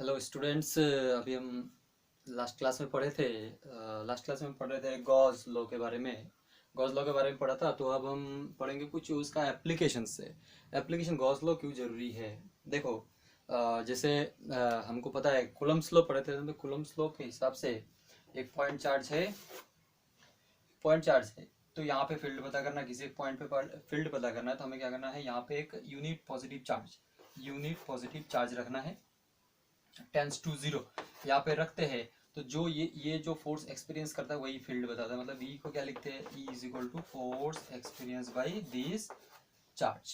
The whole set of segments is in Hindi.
हेलो स्टूडेंट्स, अभी हम लास्ट क्लास में पढ़े थे। गॉस लॉ के बारे में। गॉस लॉ के बारे में पढ़ा था, तो अब हम पढ़ेंगे कुछ उसका एप्लीकेशन से। एप्लीकेशन गॉस लॉ क्यों जरूरी है। देखो, जैसे हमको पता है कूलम्ब्स लॉ पढ़े थे, तो कूलम्ब्स लॉ के हिसाब से एक पॉइंट चार्ज है। तो यहाँ पे फील्ड पता करना, किसी एक पॉइंट पे फील्ड पता करना है, तो हमें क्या करना है, यहाँ पे एक यूनिट पॉजिटिव चार्ज रखना है, टेंस टू जीरो यहाँ पे रखते हैं। तो जो ये जो फोर्स एक्सपीरियंस करता है वही फील्ड बताता है। मतलब ई को क्या लिखते हैं, E is equal to force experience by this charge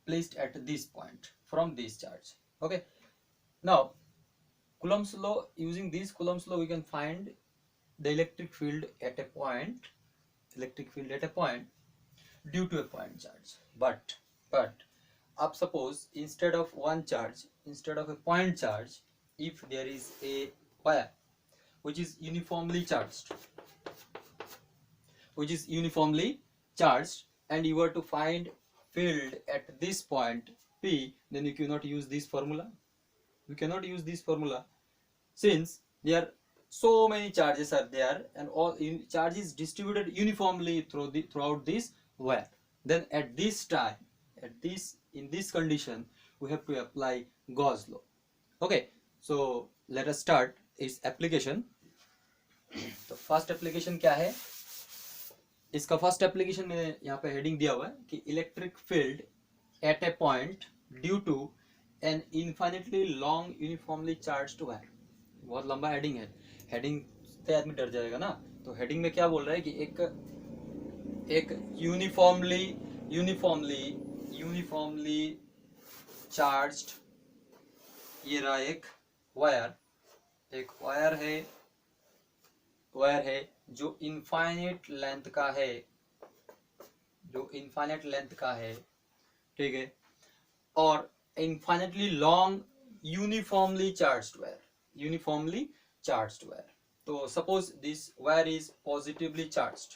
placed at this point from this charge. Okay, now Coulomb's law, using this Coulomb's law we can find the electric field at a point due to a point charge. But up suppose instead of a point charge, if there is a wire which is uniformly charged and you were to find field at this point P, then you cannot use this formula. Since there are so many charges are there and all charge is distributed uniformly throughout this wire. Then at this time, in this condition, we have to apply Gauss law. Okay, so let us start its application. तो फर्स्ट एप्लीकेशन क्या है, इसका फर्स्ट एप्लीकेशन में यहाँ पे हेडिंग दिया हुआ है कि electric field at a point due to an infinitely long uniformly charged wire. बहुत लंबा हेडिंग है, हेडिंग से आदमी डर जाएगा ना। तो हेडिंग में क्या बोल रहा है कि एक यूनिफॉर्मली चार्ज्ड, ये रहा एक वायर है जो इनफाइनेट लेंथ का है, ठीक है, और infinitely long uniformly charged wire. तो suppose this wire is positively charged,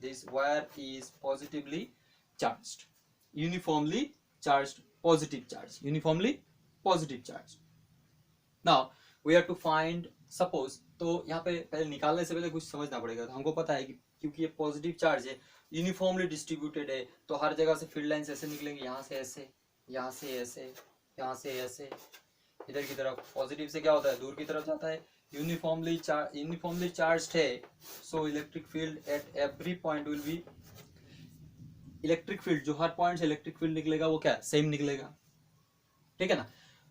this wire is positively charged, uniformly charged, uniformly positive charge. Now we are to find suppose, तो यहाँ पे पहले निकालने से पहले कुछ समझना पड़ेगा। तो हमको पता है कि क्योंकि ये पॉजिटिव चार्ज है, यूनिफॉर्मली डिस्ट्रीब्यूटेड है, तो हर जगह से फील्ड लाइंस ऐसे निकलेंगे, यहाँ से ऐसे, यहाँ से ऐसे, इधर की तरफ। पॉजिटिव से क्या होता है, दूर की तरफ जाता है। यूनिफॉर्मली चार्ज्ड है, so electric field at every point will be, electric field जो हर पॉइंट से इलेक्ट्रिक फील्ड निकलेगा वो क्या सेम निकलेगा, ठीक है ना।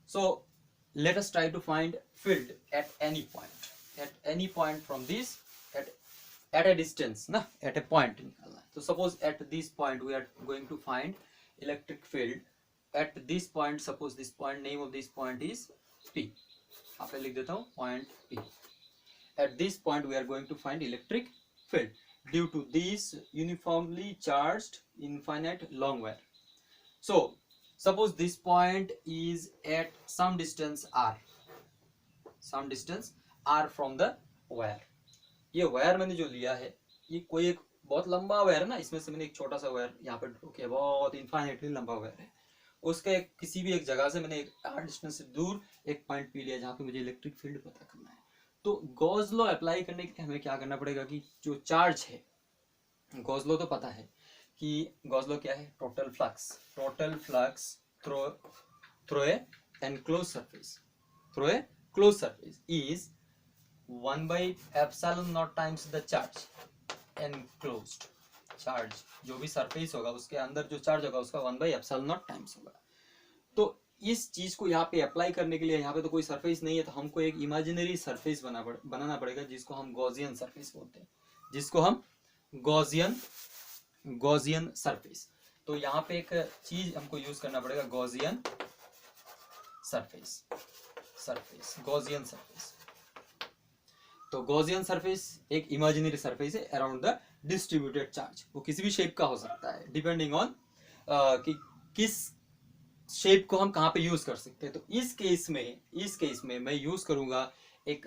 सो let us try to find field at any point from this, at a distance ना, at a point निकालना है। तो suppose at this point we are going to find electric field at this point. Suppose this point, name of this point is P, यहाँ पे लिख देता हूँ point P. At this point we are going to find electric field due to this uniformly charged infinite long wire. So suppose this point is at some distance r from the wire. ये वायर मैंने जो लिया है, ये कोई एक बहुत लंबा वायर है ना, इसमें से मैंने एक छोटा सा वायर यहाँ पे ड्रॉ किया, बहुत इनफाइनेटली लंबा वायर है। उसके किसी भी एक जगह से मैंने एक r डिस्टेंस से दूर एक पॉइंट पी लिया जहाँ पे मुझे इलेक्ट्रिक फील्ड पता करना है। तो गॉस लॉ अप्लाई करने के लिए हमें क्या करना पड़ेगा कि जो चार्ज है, गॉस लॉ तो पता है कि गॉस लॉ क्या है, total flux through a enclosed surface is 1 by epsilon naught times the charge enclosed charge। जो भी सरफेस होगा उसके अंदर जो चार्ज होगा उसका 1 by epsilon naught टाइम्स होगा। तो इस चीज को यहाँ पे अप्लाई करने के लिए, यहाँ पे तो कोई सरफेस नहीं है, तो हमको एक इमेजिनरी सरफेस बनाना पड़ेगा जिसको हम गॉसियन सरफेस बोलते हैं, गॉसियन सरफेस। तो यहाँ पे एक चीज हमको यूज करना पड़ेगा, गॉसियन सरफेस। तो गॉसियन सरफेस एक इमेजिनरी सरफेस है अराउंड द डिस्ट्रीब्यूटेड चार्ज। वो किसी भी शेप का हो सकता है, डिपेंडिंग ऑन कि किस शेप को हम कहाँ पे यूज कर सकते हैं। तो इस केस में मैं यूज करूंगा एक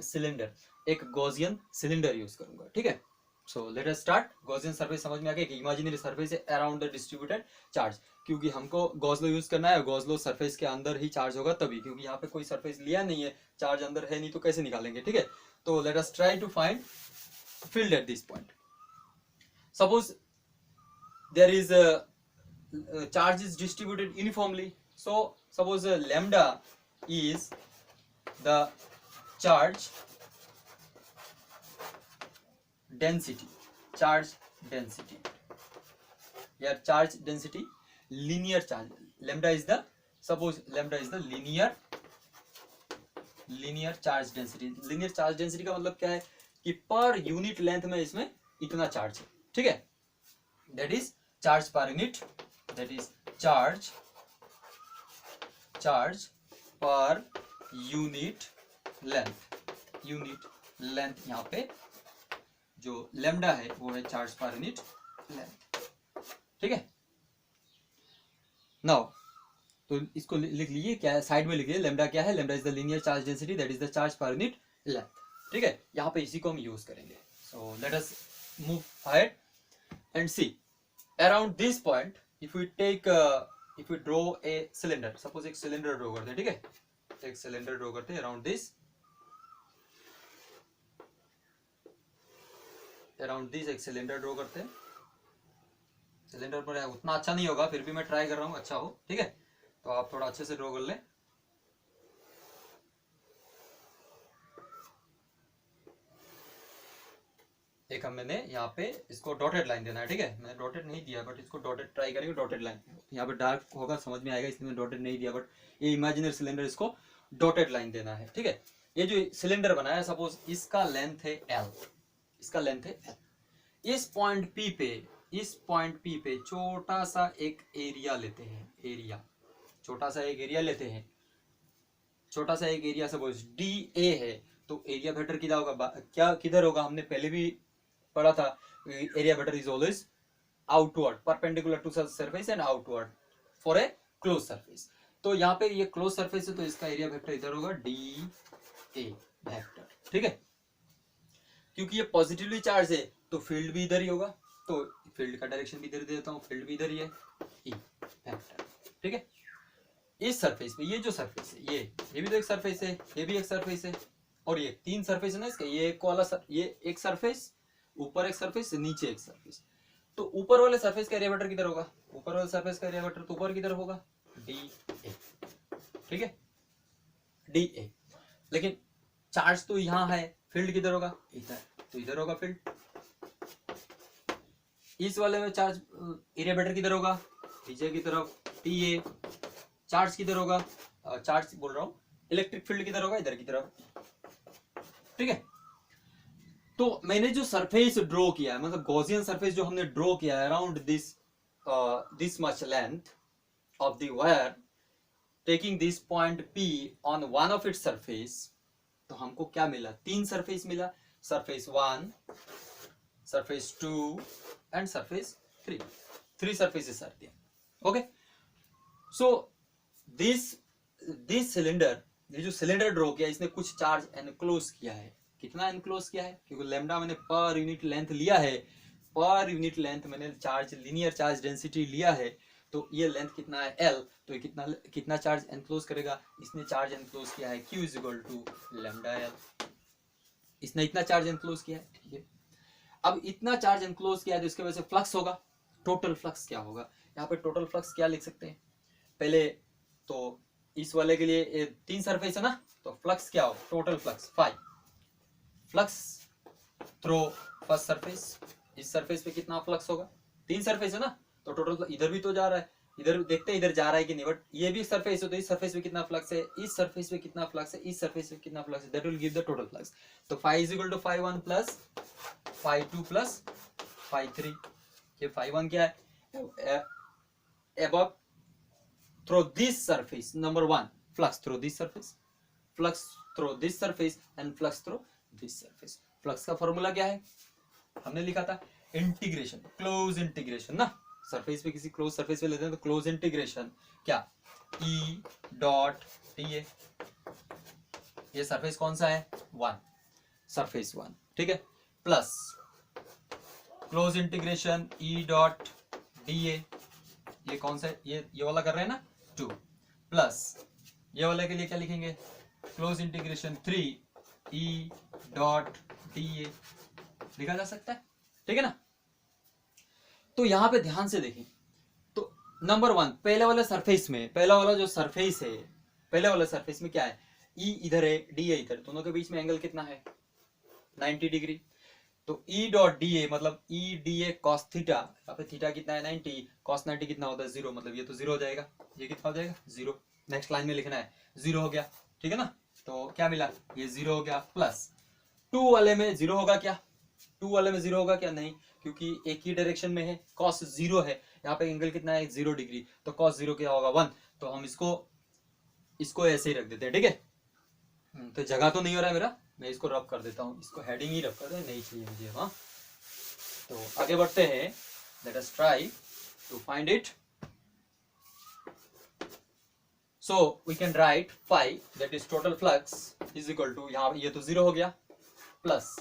गॉसियन सिलेंडर यूज करूंगा, ठीक है। सो let us start. Gaussian surface समझ में आ गया कि इमेजिनरी सरफेस है अराउंड द डिस्ट्रीब्यूटेड चार्ज, क्योंकि हमको गॉस लॉ यूज करना है, गॉस लॉ सरफेस के अंदर ही चार्ज होगा तभी, क्योंकि यहाँ पे कोई सरफेस लिया नहीं है, चार्ज अंदर है नहीं तो कैसे निकालेंगे, ठीक है। तो let us try to find field at this point. Suppose there is charge is distributed uniformly, so suppose lambda is the charge density, charge density, yeah, charge density, linear charge, lambda is the, suppose lambda is the linear charge density। linear charge density का मतलब क्या है कि पर यूनिट लेंथ में इसमें इतना चार्ज है, ठीक है, that is charge per unit, that is charge per unit length, यहाँ पे जो lambda है वो है चार्ज पर यूनिट लेंथ, ठीक है। नाउ तो इसको लिख लीजिए, क्या साइड में लिखिए, lambda क्या है, lambda is the linear charge density, that is the charge per unit length, ठीक है। यहाँ पे इसी को हम यूज करेंगे। So let us move ahead and see around this point, if we draw a cylinder, suppose एक सिलेंडर ड्रॉ करते हैं, ठीक है, एक सिलेंडर ड्रॉ करते हैं अराउंड दिस एक सिलेंडर ड्रॉ करते हैं। सिलेंडर पर उतना अच्छा नहीं होगा, फिर भी मैं ट्राई कर रहा हूँ अच्छा हो, ठीक है, तो आप थोड़ा अच्छे से ड्रॉ कर लें। एक मैंने यहाँ पे इसको डॉटेड लाइन देना है, ठीक है, मैंने डॉटेड नहीं दिया बट इसको डॉटेड ट्राई करेंगे, डॉटेड लाइन यहाँ पे डार्क होगा समझ में आएगा, इसलिए मैंने डॉटेड नहीं दिया, बट ये इमेजिनरी सिलेंडर, इसको डॉटेड लाइन देना है, ठीक है। ये जो सिलेंडर बनाया, सपोज इसका लेंथ है L, इसका लेंथ है L, इस पॉइंट P पे छोटा सा एक एरिया लेते हैं, छोटा सा एक एरिया सपोज DA है, तो एरिया वेक्टर किधर होगा, किधर होगा, हमने पहले भी पढ़ा था, area vector is always outward, perpendicular to surface and outward for a close surface. तो यहाँ पे ये क्लोज सरफेस है तो इसका एरिया वेक्टर इधर होगा DA वेक्टर, ठीक है। क्योंकि ये पॉजिटिवली चार्ज है तो फील्ड भी इधर ही होगा, तो फील्ड का डायरेक्शन भी इधर दे देता हूँ, फील्ड भी इधर ही है, E वेक्टर, ठीक है। इस सरफेस पे ये जो सरफेस है, ये भी तो एक सरफेस है, ये भी एक सरफेस है, और ये तीन सरफेस है ना इसका, ये एक वाला ये एक सरफेस, ऊपर एक सरफेस, नीचे एक सरफेस, तो ऊपर वाले सरफेस का एरिया वेक्टर किधर होगा, ऊपर वाले सरफेस का एरिया वेक्टर तो ऊपर किधर होगा, DA, ठीक है, DA। लेकिन चार्ज तो यहाँ है, फील्ड किधर होगा, इधर, तो इधर होगा फील्ड। इस वाले में चार्ज एरिया वेक्टर किधर होगा, नीचे की तरफ, TA। चार्ज किधर होगा, चार्ज बोल रहा हूँ, इलेक्ट्रिक फील्ड किधर होगा, इधर की तरफ, ठीक है। तो मैंने जो सरफेस ड्रॉ किया है, मतलब गॉसियन सरफेस जो हमने ड्रॉ किया है around this much length of the wire, taking this point P on one of its surface, तो हमको क्या मिला, तीन सरफेस मिला, surface 1, surface 2 and surface 3, 3 surfaces are there, okay. So this cylinder, ये जो सिलेंडर ड्रॉ किया इसने कुछ चार्ज एनक्लोज किया है, कितना एनक्लोज किया है, क्योंकि लैम्डा मैंने पर यूनिट लेंथ लिया है, पर यूनिट लेंथ मैंने चार्ज लीनियर चार्ज डेंसिटी लिया है, तो ये लेंथ कितना है L, तो ये कितना चार्ज एनक्लोज करेगा, इसने चार्ज एनक्लोज किया है Q is equal to lambda L, इसने इतना चार्ज एनक्लोज किया है, ठीक है। अब इतना चार्ज एनक्लोज किया है तो इसके वजह से फ्लक्स होगा, टोटल फ्लक्स क्या होगा, यहाँ पे टोटल फ्लक्स क्या लिख सकते हैं, पहले तो इस वाले के लिए तीन सरफेस है ना, तो फ्लक्स क्या हो, total flux phi, flux through first surface, इस सरफेस पे कितना फ्लक्स होगा, तीन सरफेस है ना, तो टोटल इधर भी तो जा रहा है, इधर देखते हैं इधर जा रहा है कि नहीं, बट ये भी सरफेस है तो इस सरफेस पे कितना फ्लक्स है, इस सरफेस पे कितना फ्लक्स है, इस सरफेस पे कितना फ्लक्स है, that will give the total flux. तो phi is equal to phi 1 plus phi 2 plus phi 3, ये फाई 1 क्या है, above through this surface, number 1 flux through this surface, flux through this surface and flux through this surface। Flux का फॉर्मूला क्या है, हमने लिखा था इंटीग्रेशन, क्लोज इंटीग्रेशन ना, सरफेस पे किसी क्लोज सरफेस पे लेते हैं तो क्लोज इंटीग्रेशन क्या, E डॉट TA, ये सरफेस कौन सा है, 1, सरफेस 1, ठीक है, plus close integration E dot D A, ये कौन सा, ये वाला कर रहे हैं ना 2, प्लस ये वाले के लिए क्या लिखेंगे, close integration 3 E dot D A लिखा जा सकता है, ठीक है ना। तो यहां पे ध्यान से देखें, तो नंबर 1 पहले वाले सरफेस में, पहला वाला जो सरफेस है, पहले वाले सरफेस में क्या है, ई इधर है डी ए इधर, दोनों के बीच में एंगल कितना है 90 डिग्री। तो ई डॉट डी ए मतलब E D A cos theta, यहाँ पे थीटा कितना है 90, कॉस 90 कितना होता है 0, मतलब ये तो 0 हो जाएगा, ये कितना हो जाएगा 0, नेक्स्ट लाइन में लिखना है 0 हो गया, ठीक है ना। तो क्या मिला, ये 0 हो गया, प्लस 2 वाले में 0 होगा क्या, 2 वाले में 0 होगा क्या, नहीं, क्योंकि एक ही डायरेक्शन में है, कॉस 0 है, यहाँ पे एंगल कितना है 0 डिग्री, तो कॉस 0 क्या होगा 1, तो हम इसको ऐसे ही रख देते हैं, ठीक है। तो जगह तो नहीं हो रहा है मेरा, मैं इसको रब कर देता हूँ, इसको हेडिंग ही रब कर दे, नहीं चाहिए मुझे, हाँ। तो आगे बढ़ते हैं, let us try to find it. So we can write phi that is total flux is equal to, यहाँ ये तो 0 हो गया, प्लस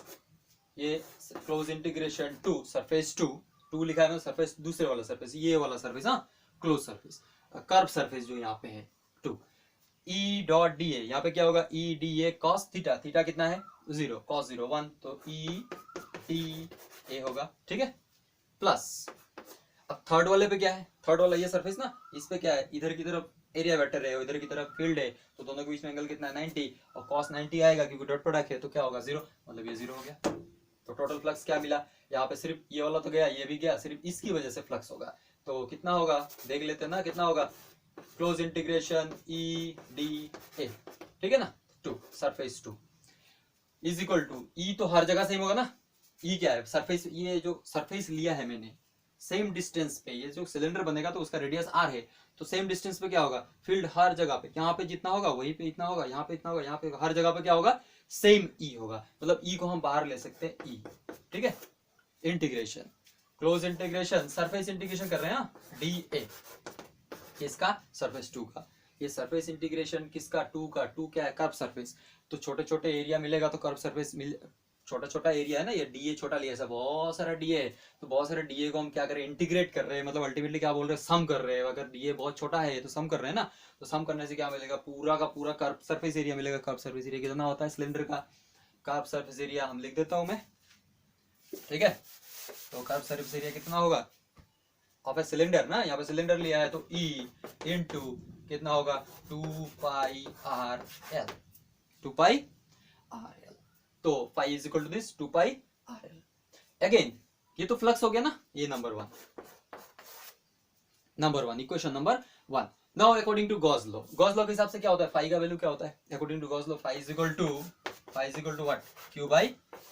ये क्लोज इंटीग्रेशन 2 सरफेस 2 लिखा है ना, सरफेस दूसरे वाला सरफेस, ये वाला सरफेस, हाँ क्लोज सरफेस, कर्व सरफेस जो यहाँ पे है 2, ई डॉट डी ए, यहाँ पे क्या होगा E D A cos theta, theta कितना है 0, कॉस 0 1, तो ई टी ए होगा, ठीक है, प्लस अब थर्ड वाले पे क्या है, थर्ड वाला ये सरफेस ना, इस पे क्या है, इधर की तरफ एरिया वेक्टर है, इधर की तरफ फील्ड है, तो दोनों के बीच में एंगल कितना है 90, और कॉस 90 आएगा क्योंकि डॉट प्रोडक्ट है, तो क्या होगा 0, मतलब ये 0 हो गया। तो टोटल फ्लक्स क्या मिला, यहाँ पे सिर्फ ये वाला तो गया, ये भी गया, सिर्फ इसकी वजह से फ्लक्स होगा, तो कितना होगा देख लेते हैं ना, कितना होगा, close integration E D A, ठीक है ना, 2 सरफेस 2 इज इक्वल टू, ई तो हर जगह सेम होगा ना, ई क्या है सरफेस, ये जो सरफेस लिया है मैंने सेम डिस्टेंस पे, ये जो सिलेंडर बनेगा तो उसका रेडियस आर है, तो सेम डिस्टेंस पे क्या होगा, फील्ड हर जगह पे, यहाँ पे जितना होगा वहीं पे इतना होगा, यहाँ पे इतना होगा, यहाँ पे हर जगह पे क्या होगा सेम ई होगा, मतलब ई को हम बाहर ले सकते हैं ई, ठीक है। Integration close integration surface integration कर रहे हैं डी ए, किसका सरफेस 2 का, ये सरफेस इंटीग्रेशन किसका 2 का, 2 क्या है कर्व सरफेस, तो छोटे छोटे एरिया मिलेगा तो कर्व सरफेस मिल, छोटा छोटा एरिया है ना, ये डीए छोटा लिया, ऐसा बहुत सारा डीए है, तो बहुत सारे डीए को हम क्या करें इंटीग्रेट कर रहे हैं, मतलब अल्टीमेटली क्या बोल रहे हैं सम कर रहे हैं, अगर डीए बहुत छोटा है तो सम कर रहे हैं ना, तो सम करने से क्या मिलेगा, पूरा का पूरा कर्व सरफेस एरिया मिलेगा। कर्व सरफेस एरिया कितना होता है सिलेंडर का, कर्व सरफेस एरिया हम लिख देता हूं मैं, ठीक है। तो कर्व सरफेस एरिया कितना होगा, ऑफ ए सिलेंडर ना, यहाँ पे सिलेंडर लिया है तो E इंटू कितना होगा 2 pi r l, 2 pi r l, तो pi is equal to this 2 pi r l. Again ये तो फ्लक्स हो गया ना, ये number one equation number 1। Now according to Gauss law, Gauss law के हिसाब से क्या होता है, फाई का वैल्यू क्या होता है, according to Gauss law phi is equal to what, q by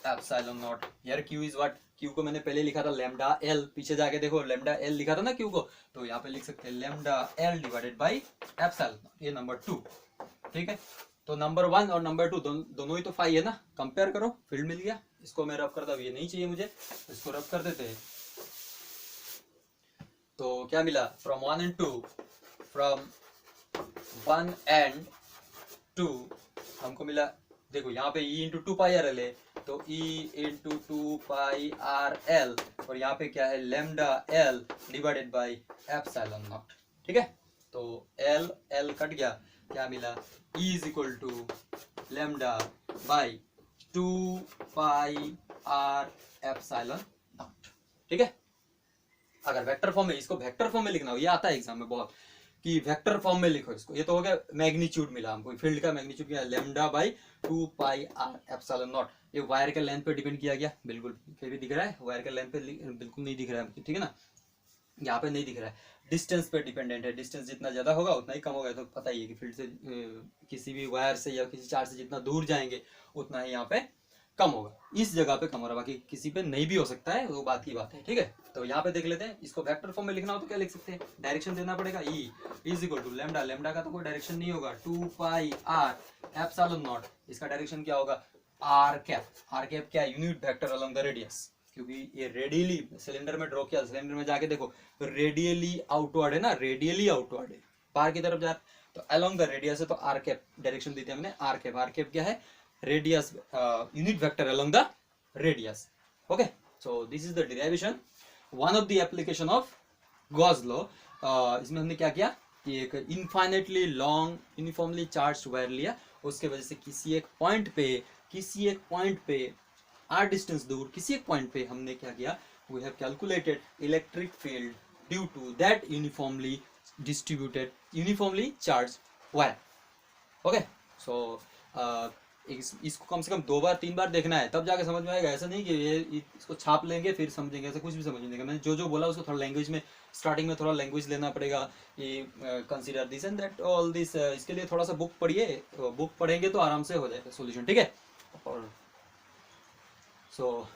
epsilon naught. Here q is what, q को मैंने पहले लिखा था लैम्डा एल, पीछे जाके देखो लैम्डा एल लिखा था ना क्यू को, तो यहाँ पे लिख सकते हैं lambda L divided by epsilon naught, ये नंबर 2, ठीक है। तो नंबर 1 और नंबर 2 दोनों ही तो फाई है ना, कंपेयर करो, फील्ड मिल गया। इसको मैं रब करता हूँ, ये नहीं चाहिए मुझे, इसको रब कर देते हैं, तो क्या मिला फ्रॉम 1 and 2, फ्रॉम 1 and 2 हमको मिला, देखो यहाँ पे E into 2 pi r L है, तो E into 2 pi r L, और यहाँ पे क्या है lambda L divided by epsilon naught, ठीक है। तो एल एल कट गया, क्या मिला E is equal to lambda by 2 pi r epsilon naught, ठीक है। अगर वेक्टर फॉर्म में, इसको वेक्टर फॉर्म में लिखना हो, ये आता है एग्जाम में बहुत कि वेक्टर फॉर्म में लिखो इसको, ये तो हो गया मैग्नीट्यूड मिला हमको, फील्ड का मैग्नीट्यूड क्या है lambda by 2 pi r epsilon naught. ये वायर के लेंथ पे डिपेंड किया गया, बिल्कुल कहीं भी दिख रहा है वायर के लेंथ पे, बिल्कुल नहीं दिख रहा है, ठीक है ना, यहाँ पे नहीं दिख रहा है, डिस्टेंस पे डिपेंडेंट है, डिस्टेंस जितना ज्यादा होगा उतना ही कम होगा, तो पता ही है कि फील्ड से किसी भी वायर से या किसी चार्ज से जितना दूर जाएंगे उतना ही यहाँ पे कम होगा, इस जगह पे कम हो रहा है, बाकी किसी पे नहीं भी हो सकता है, वो बात की बात है, ठीक है। तो यहाँ पे देख लेते हैं, इसको वेक्टर फॉर्म में लिखना हो तो क्या लिख सकते हैं, डायरेक्शन देना पड़ेगा, E is equal to lambda, lambda का तो कोई डायरेक्शन नहीं होगा, 2 पाई आर एप्सिलॉन नॉट, इसका डायरेक्शन क्या होगा आर कैप, आर कैप क्या है unit vector along the radius, क्योंकि ये रेडियली सिलेंडर में ड्रॉ किया, सिलेंडर में जाके देखो रेडियली आउटवर्ड है ना, रेडियली आउटवर्ड है, बाहर की तरफ जा, तो अलोंग द रेडियस है, तो आर कैप डायरेक्शन दी थी हमने, आर कैप क्या है radius unit vector along the radius, okay. So this is the derivation, one of the application of Gauss law. इसमें हमने क्या किया कि एक infinitely long uniformly charged wire लिया, उसके वजह से किसी एक पॉइंट पे आर डिस्टेंस दूर किसी एक पॉइंट पे हमने क्या किया, we have calculated electric field due to that uniformly charge wire. Okay, so इसको कम से कम 2 बार 3 बार देखना है, तब जाके समझ में आएगा। ऐसा नहीं कि ये इसको छाप लेंगे फिर समझेंगे, ऐसा कुछ भी समझ नहीं आएगा। मैंने जो बोला उसको थोड़ा लैंग्वेज में, स्टार्टिंग में थोड़ा लैंग्वेज लेना पड़ेगा कि consider this and that all this. इसके लिए थोड़ा सा बुक पढ़िए, बुक पढ़ेंगे तो आराम से हो जाएगा सॉल्यूशन, ठीक है। और सो